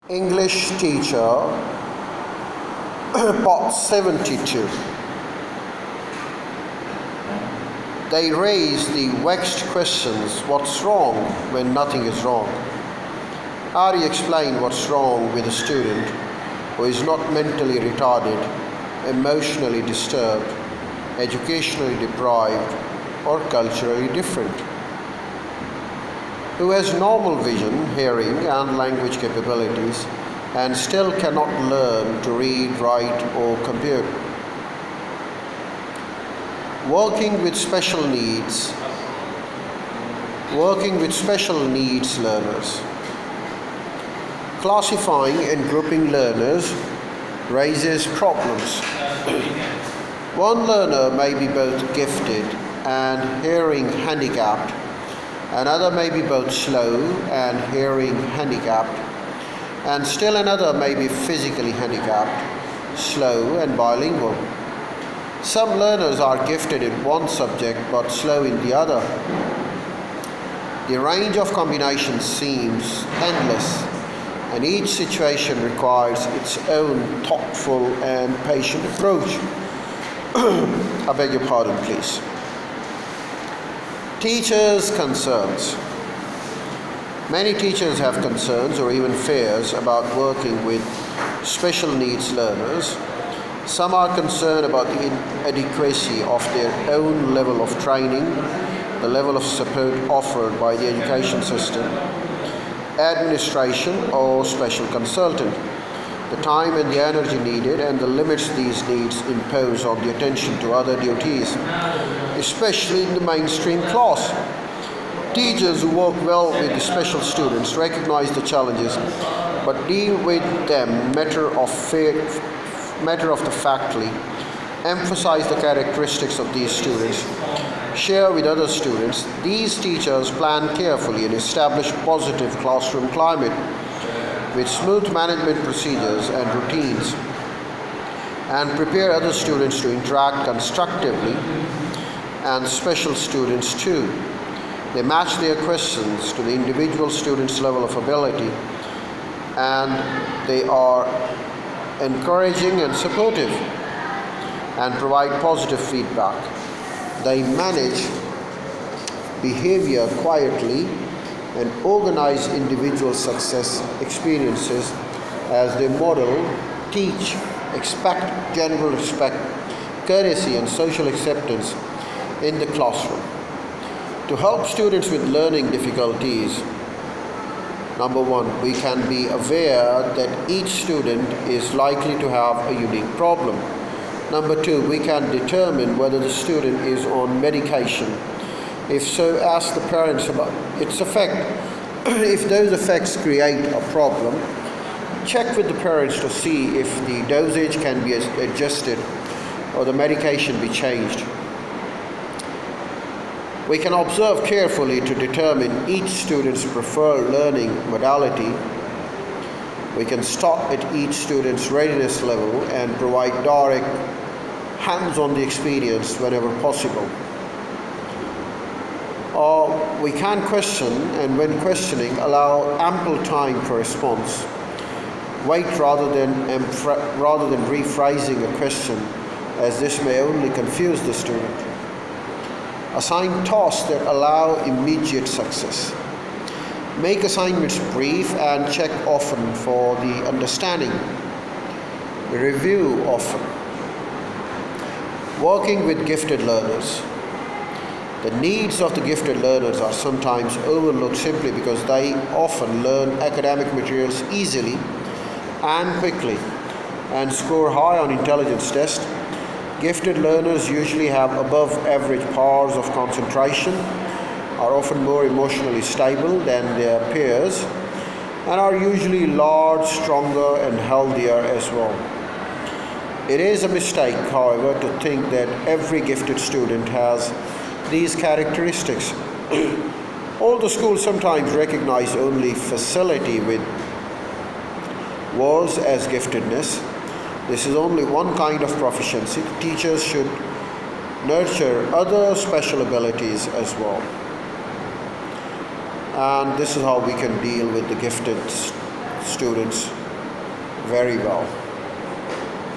English teacher, part 72. They raise the vexed questions, what's wrong when nothing is wrong? How do you explain what's wrong with a student who is not mentally retarded, emotionally disturbed, educationally deprived, or culturally different? Who has normal vision, hearing, and language capabilities and still cannot learn to read, write, or compute? Working with special needs learners. Classifying and grouping learners raises problems. One learner may be both gifted and hearing handicapped. Another may be both slow and hearing handicapped, and still another may be physically handicapped, slow and bilingual. Some learners are gifted in one subject but slow in the other. The range of combinations seems endless, and each situation requires its own thoughtful and patient approach. I beg your pardon, please. Teachers' concerns. Many teachers have concerns or even fears about working with special needs learners. Some are concerned about the inadequacy of their own level of training, the level of support offered by the education system, administration, or special consultant, the time and the energy needed, and the limits these needs impose on the attention to other duties, especially in the mainstream class. Teachers who work well with the special students recognize the challenges but deal with them matter of the factly, emphasize the characteristics of these students, share with other students. These teachers plan carefully and establish positive classroom climate with smooth management procedures and routines, and prepare other students to interact constructively, and special students too. They match their questions to the individual student's level of ability, and they are encouraging and supportive and provide positive feedback. They manage behavior quietly and organize individual success experiences as they model, teach, expect general respect, courtesy, and social acceptance in the classroom. To help students with learning difficulties, number one, we can be aware that each student is likely to have a unique problem. Number two, we can determine whether the student is on medication. If so, ask the parents about its effect. If those effects create a problem, check with the parents to see if the dosage can be adjusted or the medication be changed. We can observe carefully to determine each student's preferred learning modality. We can stop at each student's readiness level and provide direct, hands-on experience whenever possible. Or we can question, and when questioning, allow ample time for response. Wait rather than rephrasing a question, as this may only confuse the student. Assign tasks that allow immediate success. Make assignments brief and check often for the understanding. Review often. Working with gifted learners. The needs of the gifted learners are sometimes overlooked simply because they often learn academic materials easily and quickly and score high on intelligence tests. Gifted learners usually have above average powers of concentration, are often more emotionally stable than their peers, and are usually large, stronger, and healthier as well. It is a mistake, however, to think that every gifted student has these characteristics. Although schools sometimes recognize only facility with words as giftedness, this is only one kind of proficiency. Teachers should nurture other special abilities as well. And this is how we can deal with the gifted students very well.